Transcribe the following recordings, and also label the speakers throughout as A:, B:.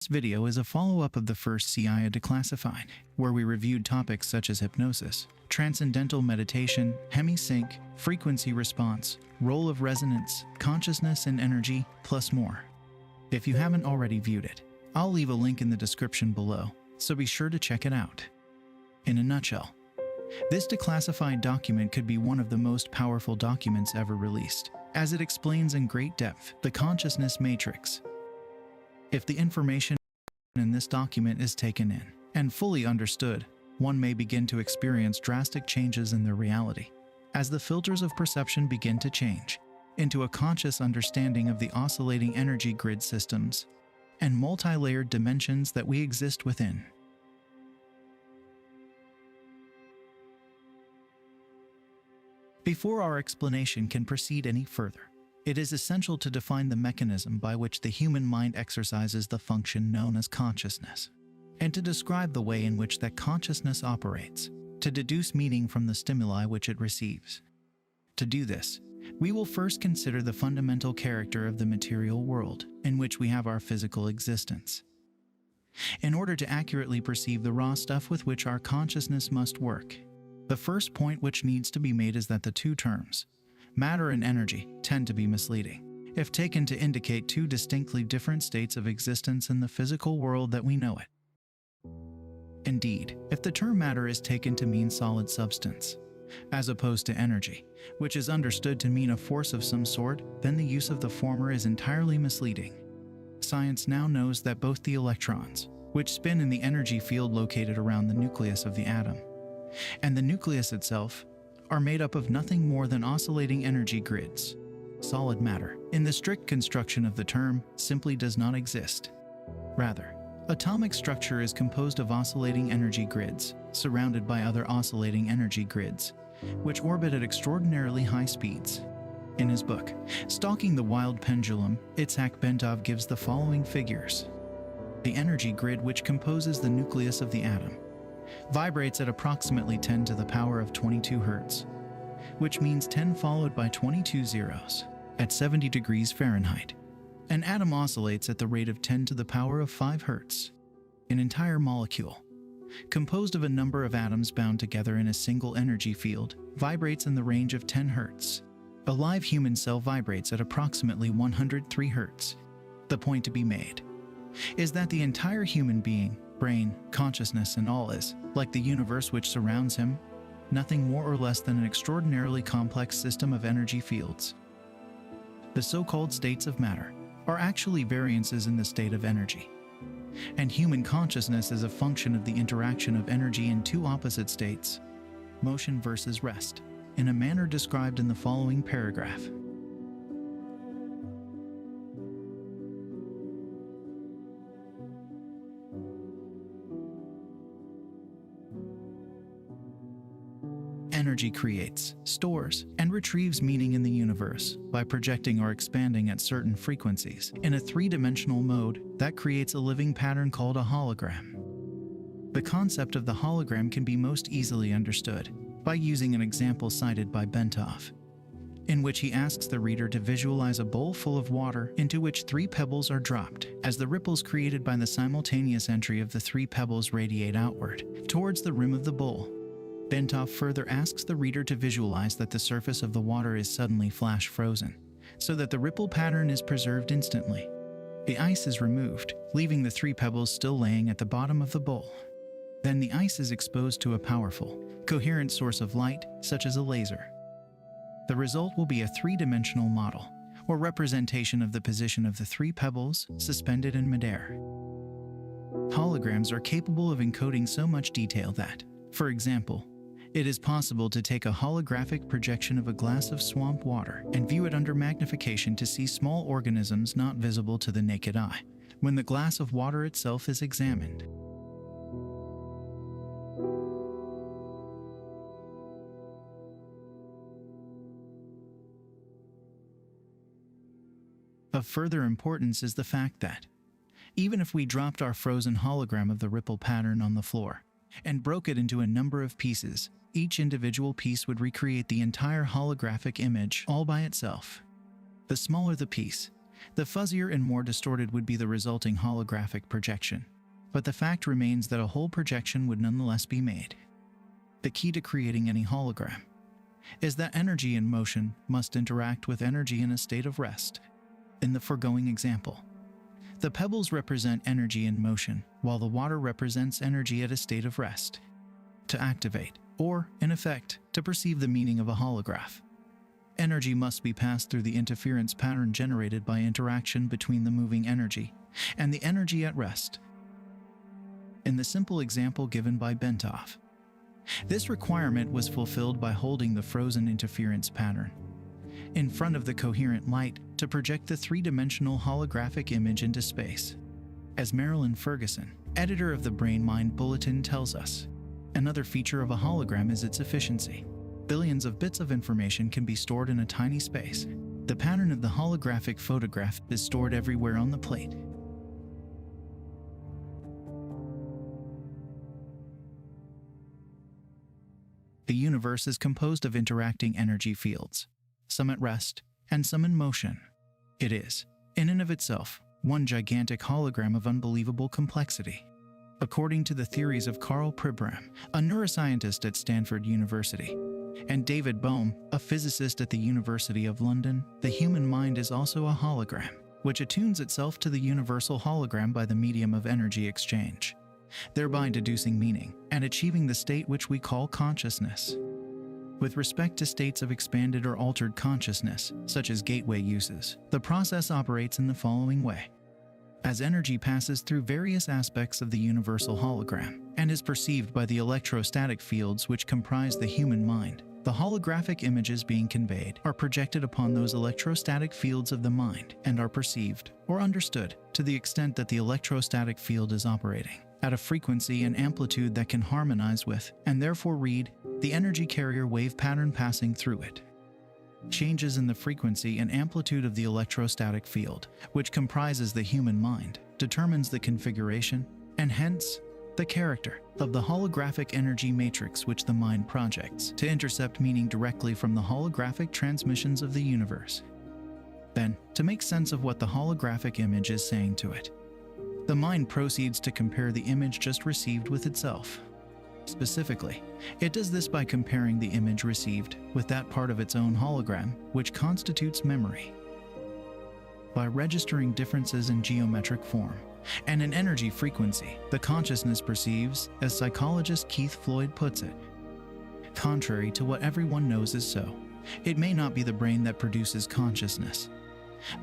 A: next video is a follow-up of the first CIA Declassified, where we reviewed topics such as hypnosis, transcendental meditation, hemisync, frequency response, role of resonance, consciousness and energy, plus more. If you haven't already viewed it, I'll leave a link in the description below, so be sure to check it out. In a nutshell, this declassified document could be one of the most powerful documents ever released, as it explains in great depth the consciousness matrix. If the information in this document is taken in and fully understood, one may begin to experience drastic changes in their reality, as the filters of perception begin to change into a conscious understanding of the oscillating energy grid systems and multi-layered dimensions that we exist within. Before our explanation can proceed any further, it is essential to define the mechanism by which the human mind exercises the function known as consciousness, and to describe the way in which that consciousness operates, to deduce meaning from the stimuli which it receives. To do this, we will first consider the fundamental character of the material world in which we have our physical existence. In order to accurately perceive the raw stuff with which our consciousness must work, the first point which needs to be made is that the two terms, matter and energy, tend to be misleading, if taken to indicate two distinctly different states of existence in the physical world that we know it. Indeed, if the term matter is taken to mean solid substance, as opposed to energy, which is understood to mean a force of some sort, then the use of the former is entirely misleading. Science now knows that both the electrons, which spin in the energy field located around the nucleus of the atom, and the nucleus itself, are made up of nothing more than oscillating energy grids. Solid matter, in the strict construction of the term, simply does not exist. Rather, atomic structure is composed of oscillating energy grids, surrounded by other oscillating energy grids, which orbit at extraordinarily high speeds. In his book, Stalking the Wild Pendulum, Itzhak Bentov gives the following figures. The energy grid which composes the nucleus of the atom vibrates at approximately 10 to the power of 22 Hz, which means 10 followed by 22 zeros, at 70 degrees Fahrenheit. An atom oscillates at the rate of 10 to the power of 5 Hz. An entire molecule, composed of a number of atoms bound together in a single energy field, vibrates in the range of 10 Hz. A live human cell vibrates at approximately 103 Hz. The point to be made is that the entire human being, brain, consciousness, and all is, like the universe which surrounds him, nothing more or less than an extraordinarily complex system of energy fields. The so-called states of matter are actually variances in the state of energy, and human consciousness is a function of the interaction of energy in two opposite states, motion versus rest, in a manner described in the following paragraph. Energy creates, stores, and retrieves meaning in the universe by projecting or expanding at certain frequencies in a three-dimensional mode that creates a living pattern called a hologram. The concept of the hologram can be most easily understood by using an example cited by Bentov, in which he asks the reader to visualize a bowl full of water into which 3 pebbles are dropped, as the ripples created by the simultaneous entry of the 3 pebbles radiate outward towards the rim of the bowl. Bentov further asks the reader to visualize that the surface of the water is suddenly flash frozen, so that the ripple pattern is preserved instantly. The ice is removed, leaving the 3 pebbles still laying at the bottom of the bowl. Then the ice is exposed to a powerful, coherent source of light, such as a laser. The result will be a three-dimensional model, or representation of the position of the 3 pebbles suspended in midair. Holograms are capable of encoding so much detail that, for example, it is possible to take a holographic projection of a glass of swamp water and view it under magnification to see small organisms not visible to the naked eye, when the glass of water itself is examined. Of further importance is the fact that, even if we dropped our frozen hologram of the ripple pattern on the floor and broke it into a number of pieces, each individual piece would recreate the entire holographic image all by itself. The smaller the piece, The fuzzier and more distorted would be the resulting holographic projection, but the fact remains that a whole projection would nonetheless be made. The key to creating any hologram is that energy in motion must interact with energy in a state of rest. In the foregoing example, the pebbles represent energy in motion, while the water represents energy at a state of rest. To activate, or, in effect, to perceive the meaning of a holograph, energy must be passed through the interference pattern generated by interaction between the moving energy and the energy at rest. In the simple example given by Bentov, this requirement was fulfilled by holding the frozen interference pattern in front of the coherent light to project the three-dimensional holographic image into space. As Marilyn Ferguson, editor of the Brain Mind Bulletin, tells us, another feature of a hologram is its efficiency. Billions of bits of information can be stored in a tiny space. The pattern of the holographic photograph is stored everywhere on the plate. The universe is composed of interacting energy fields, some at rest and some in motion. It is, in and of itself, one gigantic hologram of unbelievable complexity. According to the theories of Karl Pribram, a neuroscientist at Stanford University, and David Bohm, a physicist at the University of London, the human mind is also a hologram, which attunes itself to the universal hologram by the medium of energy exchange, thereby deducing meaning and achieving the state which we call consciousness. With respect to states of expanded or altered consciousness, such as gateway uses, the process operates in the following way. As energy passes through various aspects of the universal hologram and is perceived by the electrostatic fields which comprise the human mind, the holographic images being conveyed are projected upon those electrostatic fields of the mind and are perceived or understood to the extent that the electrostatic field is operating at a frequency and amplitude that can harmonize with, and therefore read, the energy carrier wave pattern passing through it. Changes in the frequency and amplitude of the electrostatic field, which comprises the human mind, determines the configuration, and hence, the character, of the holographic energy matrix which the mind projects to intercept meaning directly from the holographic transmissions of the universe. Then, to make sense of what the holographic image is saying to it, the mind proceeds to compare the image just received with itself. Specifically, it does this by comparing the image received with that part of its own hologram, which constitutes memory. By registering differences in geometric form and in energy frequency, the consciousness perceives, as psychologist Keith Floyd puts it. Contrary to what everyone knows is so, it may not be the brain that produces consciousness,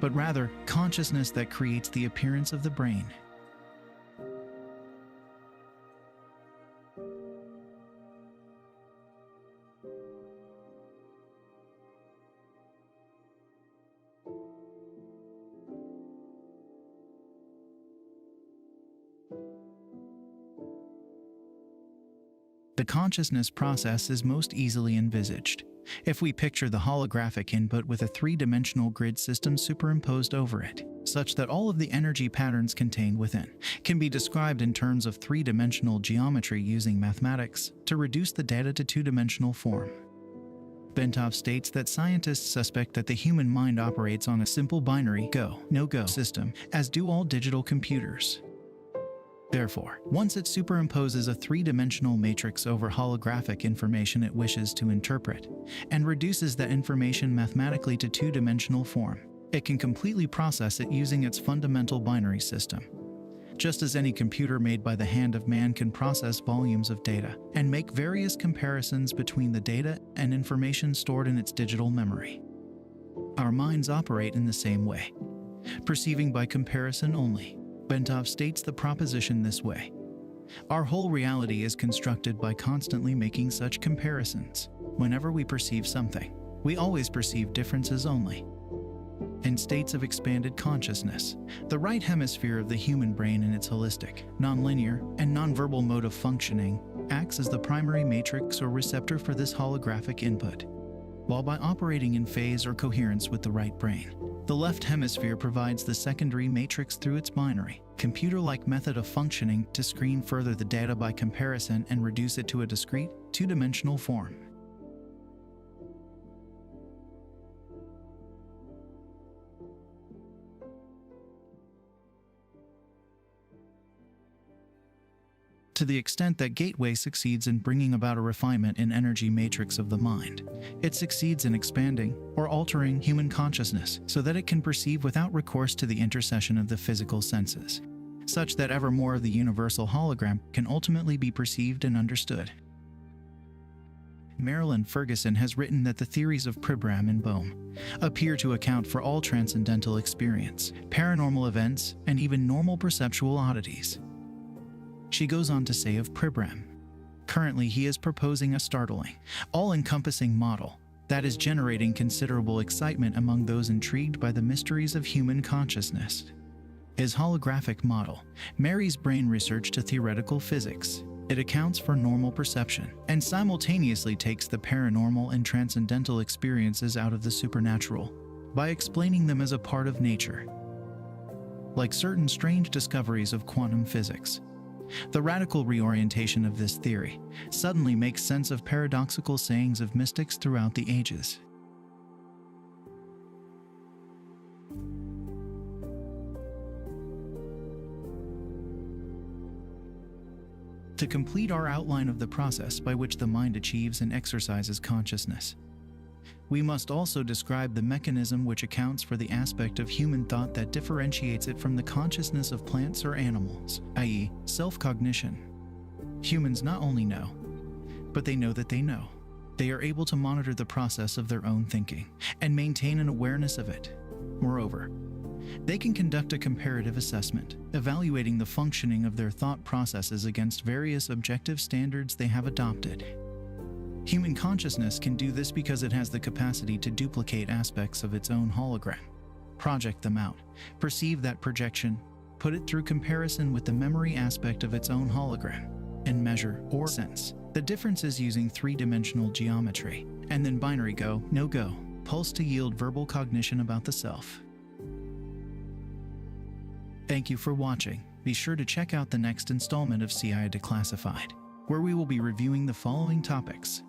A: but rather consciousness that creates the appearance of the brain. The consciousness process is most easily envisaged if we picture the holographic input with a three-dimensional grid system superimposed over it, such that all of the energy patterns contained within can be described in terms of three-dimensional geometry using mathematics to reduce the data to two-dimensional form. Bentov states that scientists suspect that the human mind operates on a simple binary go, no-go system, as do all digital computers. Therefore, once it superimposes a three-dimensional matrix over holographic information it wishes to interpret, and reduces that information mathematically to two-dimensional form, it can completely process it using its fundamental binary system. Just as any computer made by the hand of man can process volumes of data and make various comparisons between the data and information stored in its digital memory. Our minds operate in the same way, perceiving by comparison only. Bentov states the proposition this way. Our whole reality is constructed by constantly making such comparisons. Whenever we perceive something, we always perceive differences only. In states of expanded consciousness, the right hemisphere of the human brain in its holistic, nonlinear, and nonverbal mode of functioning acts as the primary matrix or receptor for this holographic input, while by operating in phase or coherence with the right brain, the left hemisphere provides the secondary matrix through its binary, computer-like method of functioning to screen further the data by comparison and reduce it to a discrete, two-dimensional form. To the extent that Gateway succeeds in bringing about a refinement in energy matrix of the mind, it succeeds in expanding or altering human consciousness so that it can perceive without recourse to the intercession of the physical senses, such that ever more of the universal hologram can ultimately be perceived and understood. Marilyn Ferguson has written that the theories of Pribram and Bohm appear to account for all transcendental experience, paranormal events, and even normal perceptual oddities. She goes on to say of Pribram, currently he is proposing a startling, all-encompassing model that is generating considerable excitement among those intrigued by the mysteries of human consciousness. His holographic model marries brain research to theoretical physics. It accounts for normal perception and simultaneously takes the paranormal and transcendental experiences out of the supernatural by explaining them as a part of nature. Like certain strange discoveries of quantum physics, the radical reorientation of this theory suddenly makes sense of paradoxical sayings of mystics throughout the ages. To complete our outline of the process by which the mind achieves and exercises consciousness, we must also describe the mechanism which accounts for the aspect of human thought that differentiates it from the consciousness of plants or animals, i.e., self-cognition. Humans not only know, but they know that they know. They are able to monitor the process of their own thinking and maintain an awareness of it. Moreover, they can conduct a comparative assessment, evaluating the functioning of their thought processes against various objective standards they have adopted. Human consciousness can do this because it has the capacity to duplicate aspects of its own hologram, project them out, perceive that projection, put it through comparison with the memory aspect of its own hologram, and measure or sense the differences using three-dimensional geometry, and then binary go, no-go, pulse to yield verbal cognition about the self. Thank you for watching. Be sure to check out the next installment of CIA Declassified, where we will be reviewing the following topics: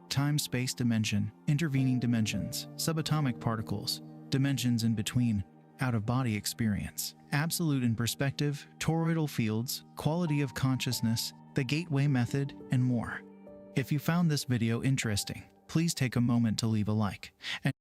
A: time-space dimension, intervening dimensions, subatomic particles, dimensions in between, out-of-body experience, absolute in perspective, toroidal fields, quality of consciousness, the gateway method, and more. If you found this video interesting, please take a moment to leave a like and